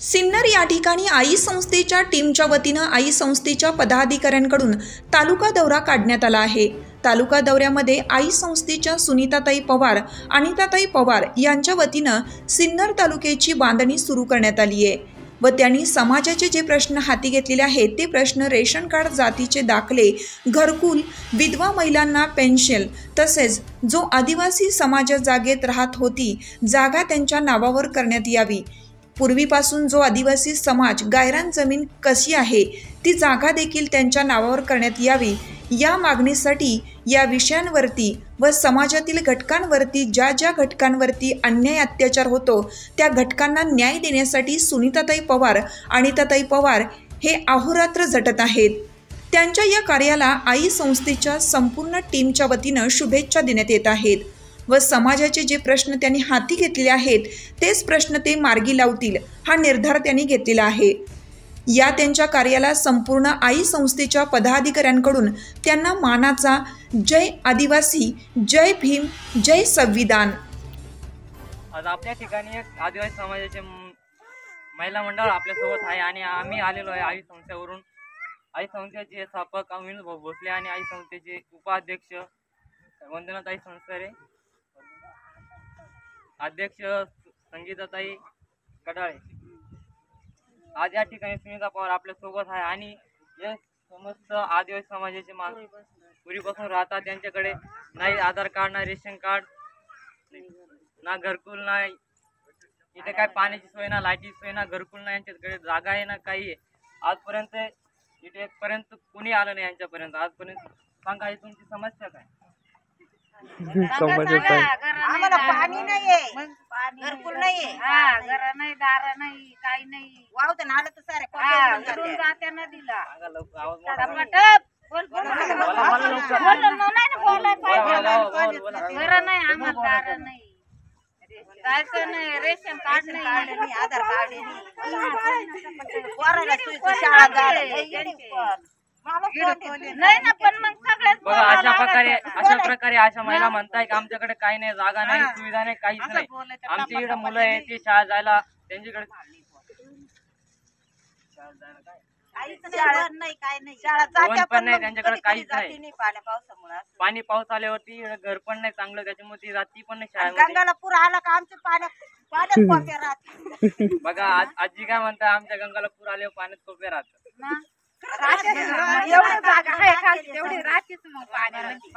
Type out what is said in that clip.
सिन्नर या ठिकाणी आई संस्थेच्या टीमच्या वतीनं आई संस्थेच्या पदाधिकाऱ्यांकडून तालुका दौरा काढण्यात आला आहे। तालुका दौऱ्यामध्ये आई संस्थेच्या सुनीताताई पवार, अनिताताई पवार यांच्या वतीनं सिन्नर तालुक्याची बांधणी सुरू करण्यात आली आहे व त्यांनी समाजाचे जे प्रश्न हाती घेतलेले आहेत ते प्रश्न रेशन कार्ड, जातीचे दाखले, घरकुल, विधवा महिलांना पेन्शन, तसेच जो आदिवासी समाज जागेत राहत होती जागा त्यांच्या नावावर करण्यात यावी, पूर्वीपासून जो आदिवासी समाज गायरान जमीन कशी आहे ती जागा देखील त्यांच्या नावावर करण्यात यावी, या मागणीसाठी या विषयांवरती व समाजातील घटकांवरती ज्या घटकांवरती अन्याय अत्याचार होतो त्या घटकांना न्याय देण्यासाठी सुनीताताई पवार, अनिताताई पवार हे अहोरात्र झटत आहेत। त्यांच्या या कार्याला आई संस्थेच्या संपूर्ण टीमच्या वतीनं शुभेच्छा देण्यात येत आहेत व समाजाचे जे प्रश्न त्यांनी हाती घेतलेले आहेत तेच प्रश्न ते मार्गी लावतील हा निर्धार त्यांनी घेतलेला आहे। या त्यांच्या कार्याला संपूर्ण आई संस्थेच्या पदाधिकाऱ्यांकडून त्यांना मानाचा जय आदिवासी, जय भीम, जय संविधान। आज आपल्या ठिकाणी एक आदिवासी समाजाचे महिला मंडळ आपल्यासोबत आहे आणि आम्ही आलेलो आहे आई संस्थेवरून। आई संस्थेचे स्थापक अमिल भोसले आणि आई संस्थेचे उपाध्यक्ष वंदनाताई संस्कारे, अध्यक्ष संगीताताई कडाळे। आज या ठिकाणी सुनीता पवार आपल्या सोबत आहे आणि हे समस्त आदिवासी समाजाचे पूर्वीपासून राहतात। त्यांच्याकडे नाही आधार कार्ड, ना रेशन कार्ड, ना घरकुल, ना इथे काय पाण्याची सोय, ना लाईटची सोय, ना घरकुल, ना यांच्याकडे जागा आहे ना काही आहे। आजपर्यंत इथे पर्यंत कुणी आलं नाही यांच्यापर्यंत आजपर्यंत। सांगा ही तुमची समस्या काय? आम्हाला पाणी नाहीये, घरकुल नाहीये, घर नाही, दार नाही, काही नाही, वावत आलं तर सारे जात्या नदीला घर नाही, आम्हाला दार नाही, जायचं नाही, रेशन कार्ड नाही, आधार कार्ड नाही ना। पण मग बघा अशा प्रकारे अशा महिला म्हणताय की आमच्याकडे काही नाही, जागा नाही, सुविधा नाही, काहीच नाही। आमची इकडे मुलं आहे ती शाळा जायला त्यांच्याकडे पण नाही, त्यांच्याकडे काहीच नाही। पाणी पाऊस आल्यावरती घर पण नाही चांगलं, त्याच्यामुळे ती रात्री पण नाही शाळेमध्ये। गंगाला पूर आला का आमच्या पाण्यात कोप्या राहते। बघा आजी काय म्हणताय, आमच्या गंगाला पूर आल्यावर पाण्यात कोप्या राहतात। एवढी जागा आहे खाली तेवढी राहतेच मग पाण्यामध्ये।